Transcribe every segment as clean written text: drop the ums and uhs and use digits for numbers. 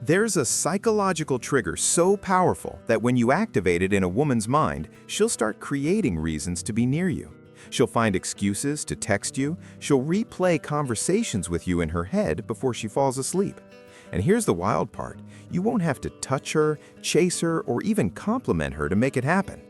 There's a psychological trigger so powerful that when you activate it in a woman's mind, she'll start creating reasons to be near you. She'll find excuses to text you. She'll replay conversations with you in her head before she falls asleep. And here's the wild part. You won't have to touch her, chase her, or even compliment her to make it happen.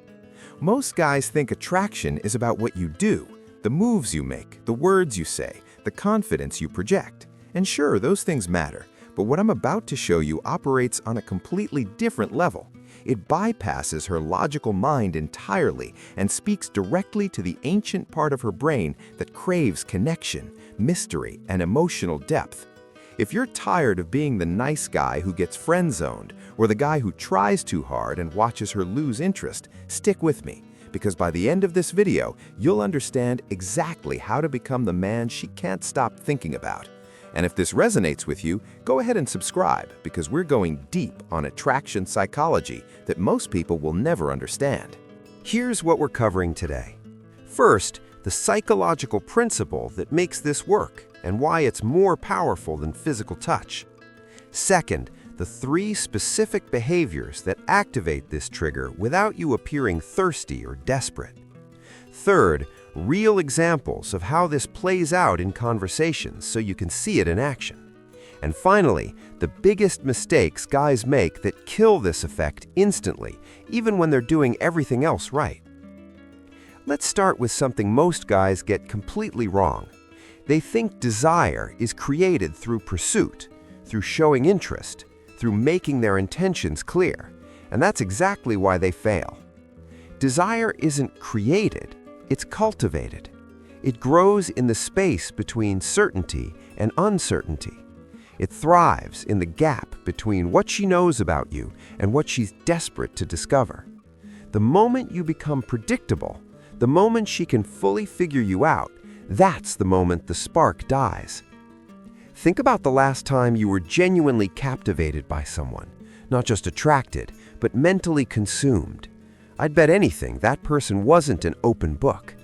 Most guys think attraction is about what you do, the moves you make, the words you say, the confidence you project. And sure, those things matter. But what I'm about to show you operates on a completely different level. It bypasses her logical mind entirely and speaks directly to the ancient part of her brain that craves connection, mystery, and emotional depth. If you're tired of being the nice guy who gets friend-zoned or the guy who tries too hard and watches her lose interest, stick with me, because by the end of this video, you'll understand exactly how to become the man she can't stop thinking about. And if this resonates with you, go ahead and subscribe, because we're going deep on attraction psychology that most people will never understand. Here's what we're covering today. First, the psychological principle that makes this work and why it's more powerful than physical touch. Second, the 3 specific behaviors that activate this trigger without you appearing thirsty or desperate. Third, real examples of how this plays out in conversations so you can see it in action. And finally, the biggest mistakes guys make that kill this effect instantly, even when they're doing everything else right. Let's start with something most guys get completely wrong. They think desire is created through pursuit, through showing interest, through making their intentions clear, and that's exactly why they fail. Desire isn't created, it's cultivated. It grows in the space between certainty and uncertainty. It thrives in the gap between what she knows about you and what she's desperate to discover. The moment you become predictable, the moment she can fully figure you out, that's the moment the spark dies. Think about the last time you were genuinely captivated by someone, not just attracted, but mentally consumed. I'd bet anything that person wasn't an open book.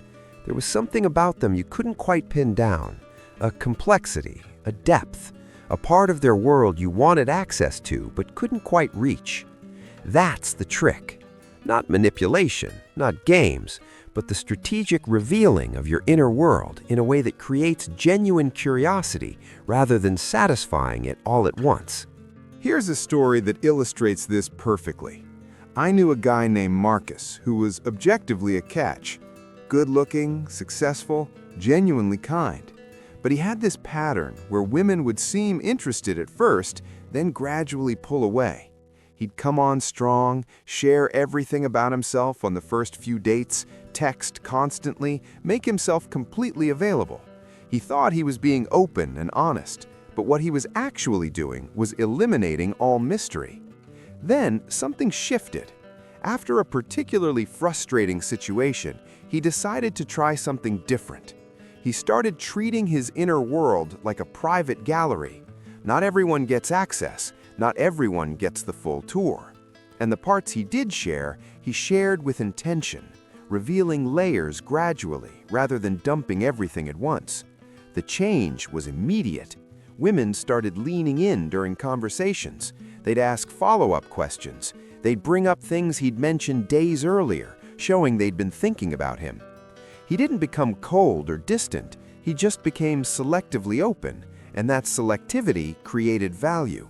There was something about them you couldn't quite pin down, a complexity, a depth, a part of their world you wanted access to but couldn't quite reach. That's the trick. Not manipulation, not games, but the strategic revealing of your inner world in a way that creates genuine curiosity rather than satisfying it all at once. Here's a story that illustrates this perfectly. I knew a guy named Marcus who was objectively a catch. Good-looking, successful, genuinely kind. But he had this pattern where women would seem interested at first, then gradually pull away. He'd come on strong, share everything about himself on the first few dates, text constantly, make himself completely available. He thought he was being open and honest, but what he was actually doing was eliminating all mystery. Then something shifted. After a particularly frustrating situation, he decided to try something different. He started treating his inner world like a private gallery. Not everyone gets access, not everyone gets the full tour. And the parts he did share, he shared with intention, revealing layers gradually rather than dumping everything at once. The change was immediate. Women started leaning in during conversations. They'd ask follow-up questions. They'd bring up things he'd mentioned days earlier, showing they'd been thinking about him. He didn't become cold or distant. He just became selectively open, and that selectivity created value.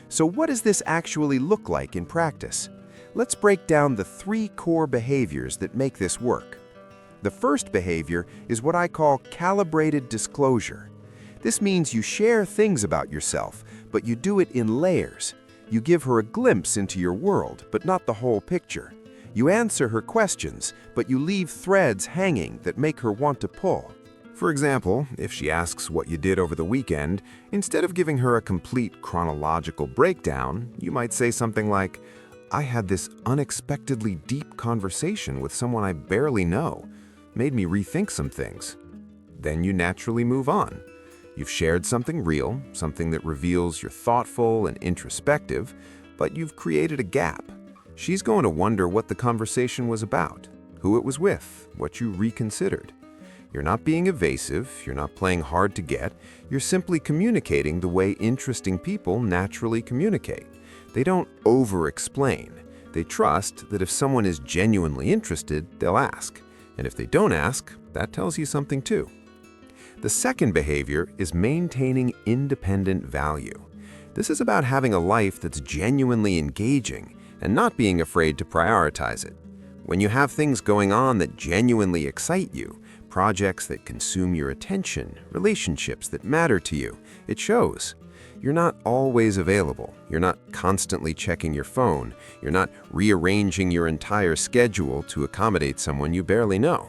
So what does this actually look like in practice? Let's break down the 3 core behaviors that make this work. The first behavior is what I call calibrated disclosure. This means you share things about yourself, but you do it in layers. You give her a glimpse into your world, but not the whole picture. You answer her questions, but you leave threads hanging that make her want to pull. For example, if she asks what you did over the weekend, instead of giving her a complete chronological breakdown, you might say something like, "I had this unexpectedly deep conversation with someone I barely know. Made me rethink some things." Then you naturally move on. You've shared something real, something that reveals you're thoughtful and introspective, but you've created a gap. She's going to wonder what the conversation was about, who it was with, what you reconsidered. You're not being evasive, you're not playing hard to get, you're simply communicating the way interesting people naturally communicate. They don't over-explain. They trust that if someone is genuinely interested, they'll ask. And if they don't ask, that tells you something too. The second behavior is maintaining independent value. This is about having a life that's genuinely engaging and not being afraid to prioritize it. When you have things going on that genuinely excite you, projects that consume your attention, relationships that matter to you, it shows. You're not always available. You're not constantly checking your phone. You're not rearranging your entire schedule to accommodate someone you barely know.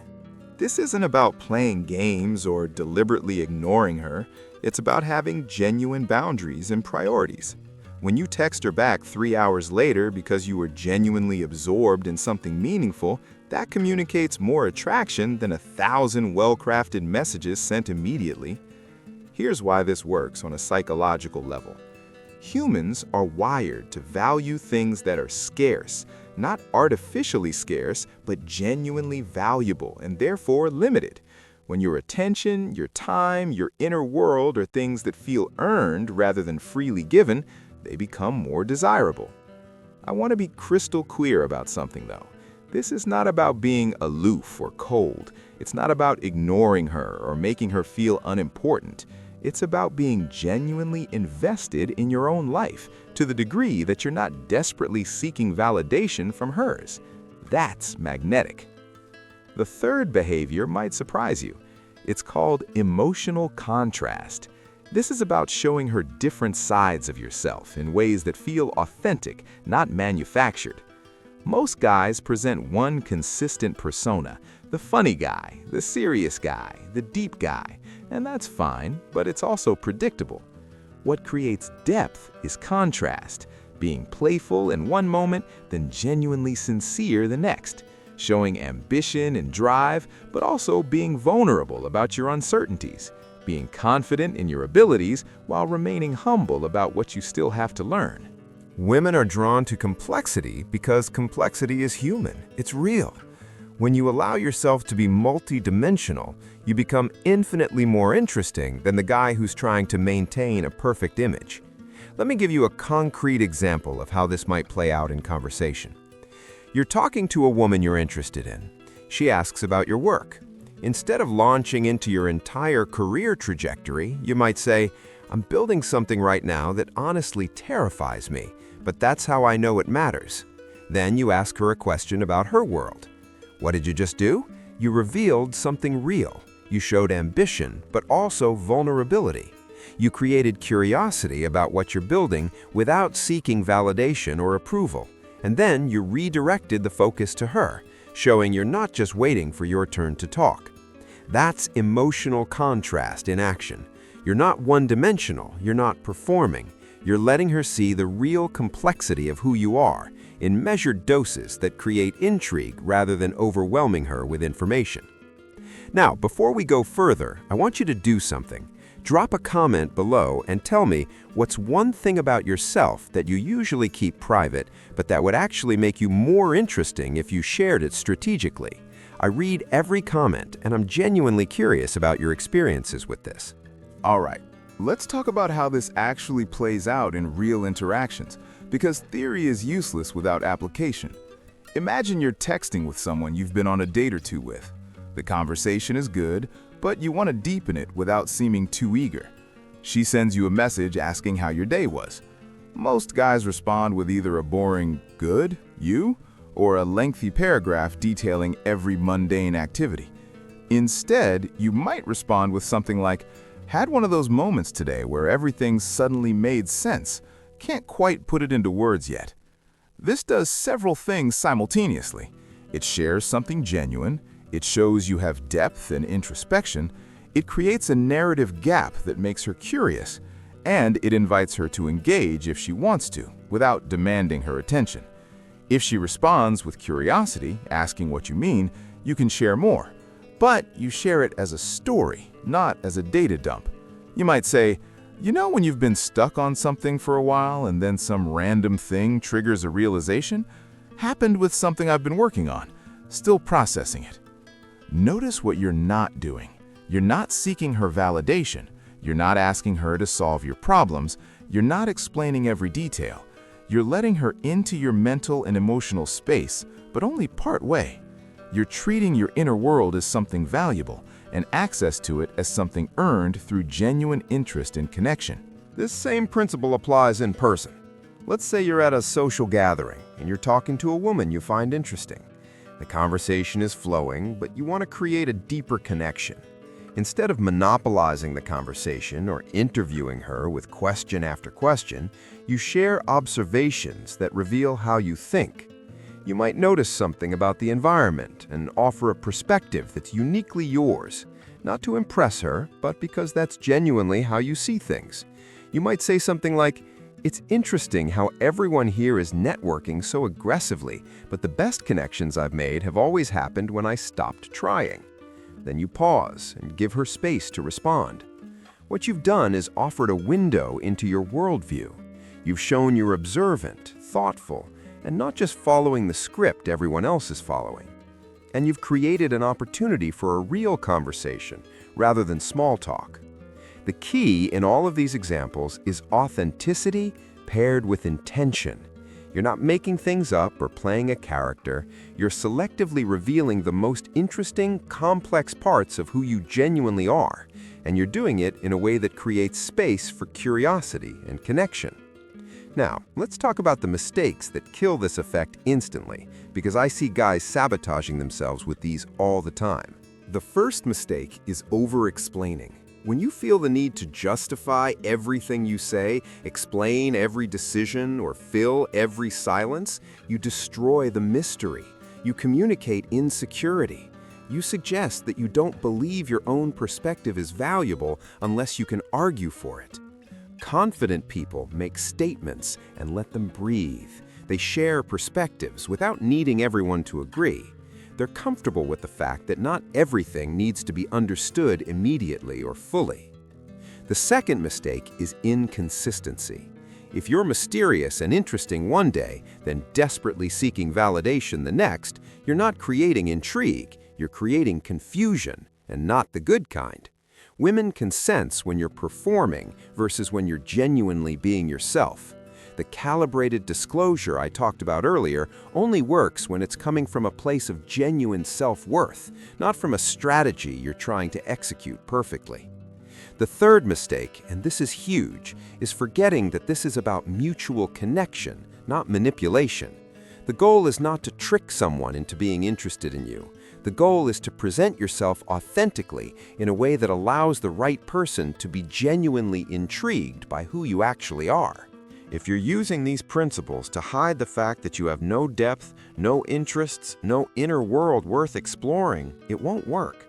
This isn't about playing games or deliberately ignoring her. It's about having genuine boundaries and priorities. When you text her back 3 hours later because you were genuinely absorbed in something meaningful, that communicates more attraction than 1,000 well-crafted messages sent immediately. Here's why this works on a psychological level. Humans are wired to value things that are scarce, not artificially scarce, but genuinely valuable and therefore limited. When your attention, your time, your inner world are things that feel earned rather than freely given, they become more desirable. I want to be crystal clear about something though. This is not about being aloof or cold. It's not about ignoring her or making her feel unimportant. It's about being genuinely invested in your own life to the degree that you're not desperately seeking validation from hers. That's magnetic. The third behavior might surprise you. It's called emotional contrast. This is about showing her different sides of yourself in ways that feel authentic, not manufactured. Most guys present one consistent persona, the funny guy, the serious guy, the deep guy, and that's fine, but it's also predictable. What creates depth is contrast, being playful in one moment, then genuinely sincere the next, showing ambition and drive, but also being vulnerable about your uncertainties, being confident in your abilities while remaining humble about what you still have to learn. Women are drawn to complexity because complexity is human. It's real. When you allow yourself to be multidimensional, you become infinitely more interesting than the guy who's trying to maintain a perfect image. Let me give you a concrete example of how this might play out in conversation. You're talking to a woman you're interested in. She asks about your work. Instead of launching into your entire career trajectory, you might say, "I'm building something right now that honestly terrifies me, but that's how I know it matters." Then you ask her a question about her world. What did you just do? You revealed something real. You showed ambition, but also vulnerability. You created curiosity about what you're building without seeking validation or approval. And then you redirected the focus to her, showing you're not just waiting for your turn to talk. That's emotional contrast in action. You're not one-dimensional, you're not performing. You're letting her see the real complexity of who you are, in measured doses that create intrigue rather than overwhelming her with information. Now, before we go further, I want you to do something. Drop a comment below and tell me what's one thing about yourself that you usually keep private, but that would actually make you more interesting if you shared it strategically. I read every comment, and I'm genuinely curious about your experiences with this. All right, let's talk about how this actually plays out in real interactions, because theory is useless without application. Imagine you're texting with someone you've been on a date or two with. The conversation is good, but you want to deepen it without seeming too eager. She sends you a message asking how your day was. Most guys respond with either a boring "good, you?" or a lengthy paragraph detailing every mundane activity. Instead, you might respond with something like, "Had one of those moments today where everything suddenly made sense. Can't quite put it into words yet." This does several things simultaneously. It shares something genuine, it shows you have depth and introspection, it creates a narrative gap that makes her curious, and it invites her to engage if she wants to, without demanding her attention. If she responds with curiosity, asking what you mean, you can share more. But you share it as a story, not as a data dump. You might say, "You know when you've been stuck on something for a while and then some random thing triggers a realization? Happened with something I've been working on. Still processing it." Notice what you're not doing. You're not seeking her validation. You're not asking her to solve your problems. You're not explaining every detail. You're letting her into your mental and emotional space, but only part way. You're treating your inner world as something valuable and access to it as something earned through genuine interest and connection. This same principle applies in person. Let's say you're at a social gathering and you're talking to a woman you find interesting. The conversation is flowing, but you want to create a deeper connection. Instead of monopolizing the conversation or interviewing her with question after question, you share observations that reveal how you think. You might notice something about the environment and offer a perspective that's uniquely yours, not to impress her, but because that's genuinely how you see things. You might say something like, "It's interesting how everyone here is networking so aggressively, but the best connections I've made have always happened when I stopped trying." Then you pause and give her space to respond. What you've done is offered a window into your worldview. You've shown you're observant, thoughtful, and not just following the script everyone else is following. And you've created an opportunity for a real conversation rather than small talk. The key in all of these examples is authenticity paired with intention. You're not making things up or playing a character. You're selectively revealing the most interesting, complex parts of who you genuinely are, and you're doing it in a way that creates space for curiosity and connection. Now, let's talk about the mistakes that kill this effect instantly, because I see guys sabotaging themselves with these all the time. The first mistake is over-explaining. When you feel the need to justify everything you say, explain every decision, or fill every silence, you destroy the mystery. You communicate insecurity. You suggest that you don't believe your own perspective is valuable unless you can argue for it. Confident people make statements and let them breathe. They share perspectives without needing everyone to agree. They're comfortable with the fact that not everything needs to be understood immediately or fully. The second mistake is inconsistency. If you're mysterious and interesting one day, then desperately seeking validation the next, you're not creating intrigue, you're creating confusion, and not the good kind. Women can sense when you're performing versus when you're genuinely being yourself. The calibrated disclosure I talked about earlier only works when it's coming from a place of genuine self-worth, not from a strategy you're trying to execute perfectly. The third mistake, and this is huge, is forgetting that this is about mutual connection, not manipulation. The goal is not to trick someone into being interested in you. The goal is to present yourself authentically in a way that allows the right person to be genuinely intrigued by who you actually are. If you're using these principles to hide the fact that you have no depth, no interests, no inner world worth exploring, it won't work.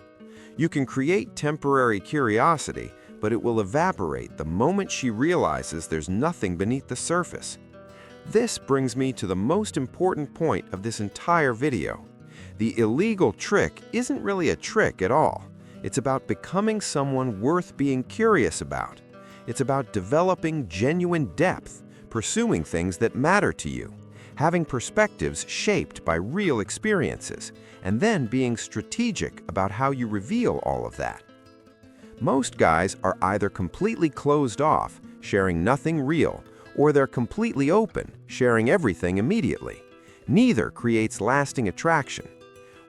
You can create temporary curiosity, but it will evaporate the moment she realizes there's nothing beneath the surface. This brings me to the most important point of this entire video. The illegal trick isn't really a trick at all. It's about becoming someone worth being curious about. It's about developing genuine depth, pursuing things that matter to you, having perspectives shaped by real experiences, and then being strategic about how you reveal all of that. Most guys are either completely closed off, sharing nothing real, or they're completely open, sharing everything immediately. Neither creates lasting attraction.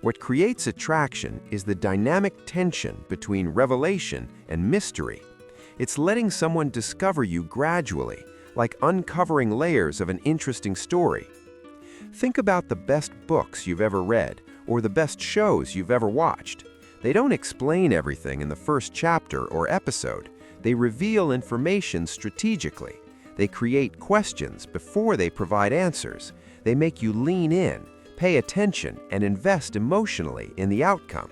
What creates attraction is the dynamic tension between revelation and mystery. It's letting someone discover you gradually, like uncovering layers of an interesting story. Think about the best books you've ever read, or the best shows you've ever watched. They don't explain everything in the first chapter or episode. They reveal information strategically. They create questions before they provide answers. They make you lean in, pay attention, and invest emotionally in the outcome.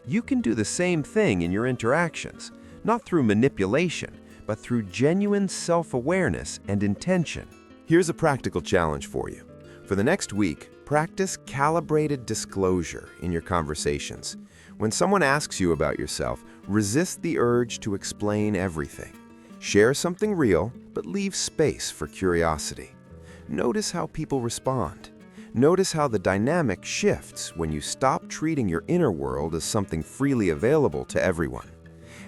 You can do the same thing in your interactions, not through manipulation, but through genuine self-awareness and intention. Here's a practical challenge for you. For the next week, practice calibrated disclosure in your conversations. When someone asks you about yourself, resist the urge to explain everything. Share something real, but leave space for curiosity. Notice how people respond. Notice how the dynamic shifts when you stop treating your inner world as something freely available to everyone.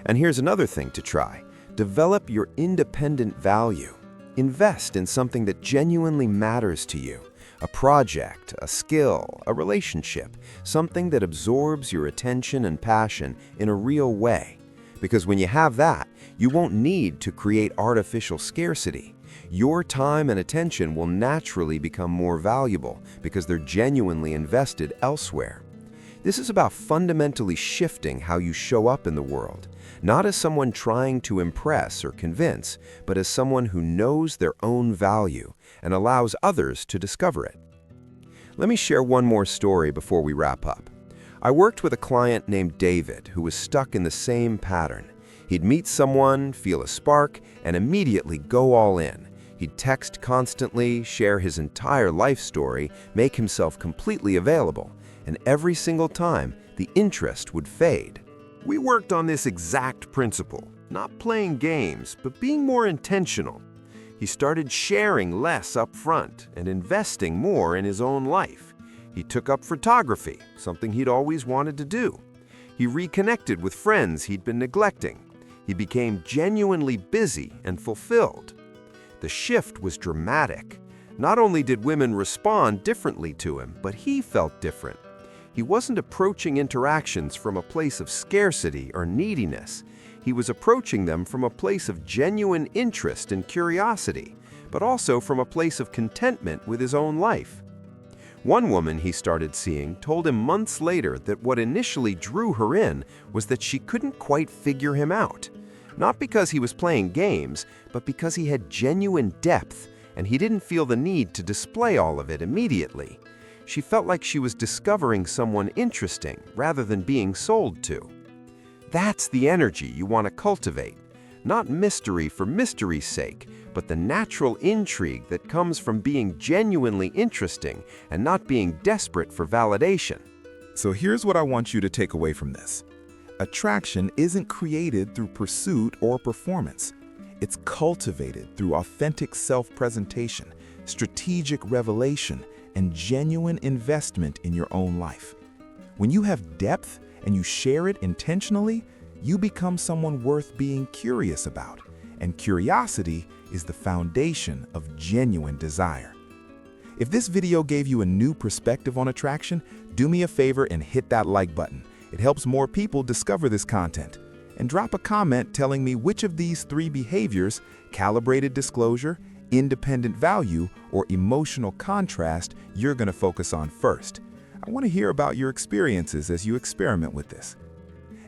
And here's another thing to try. Develop your independent value. Invest in something that genuinely matters to you. A project, a skill, a relationship, something that absorbs your attention and passion in a real way. Because when you have that, you won't need to create artificial scarcity. Your time and attention will naturally become more valuable because they're genuinely invested elsewhere. This is about fundamentally shifting how you show up in the world, not as someone trying to impress or convince, but as someone who knows their own value and allows others to discover it. Let me share one more story before we wrap up. I worked with a client named David who was stuck in the same pattern. He'd meet someone, feel a spark, and immediately go all in. He'd text constantly, share his entire life story, make himself completely available, and every single time, the interest would fade. We worked on this exact principle, not playing games, but being more intentional. He started sharing less up front and investing more in his own life. He took up photography, something he'd always wanted to do. He reconnected with friends he'd been neglecting. He became genuinely busy and fulfilled. The shift was dramatic. Not only did women respond differently to him, but he felt different. He wasn't approaching interactions from a place of scarcity or neediness. He was approaching them from a place of genuine interest and curiosity, but also from a place of contentment with his own life. One woman he started seeing told him months later that what initially drew her in was that she couldn't quite figure him out. Not because he was playing games, but because he had genuine depth, and he didn't feel the need to display all of it immediately. She felt like she was discovering someone interesting rather than being sold to. That's the energy you want to cultivate. Not mystery for mystery's sake, but the natural intrigue that comes from being genuinely interesting and not being desperate for validation. So here's what I want you to take away from this. Attraction isn't created through pursuit or performance. It's cultivated through authentic self-presentation, strategic revelation, and genuine investment in your own life. When you have depth and you share it intentionally, you become someone worth being curious about. And curiosity is the foundation of genuine desire. If this video gave you a new perspective on attraction, do me a favor and hit that like button. It helps more people discover this content. And drop a comment telling me which of these 3 behaviors, calibrated disclosure, independent value, or emotional contrast, you're going to focus on first. I want to hear about your experiences as you experiment with this.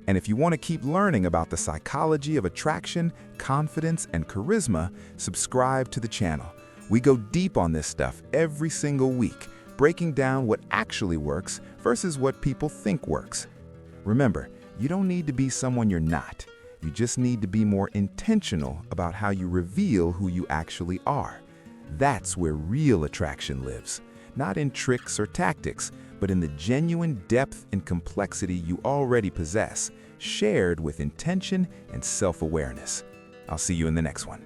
And if you want to keep learning about the psychology of attraction, confidence, and charisma, subscribe to the channel. We go deep on this stuff every single week, breaking down what actually works versus what people think works. Remember, you don't need to be someone you're not. You just need to be more intentional about how you reveal who you actually are. That's where real attraction lives, not in tricks or tactics, but in the genuine depth and complexity you already possess, shared with intention and self-awareness. I'll see you in the next one.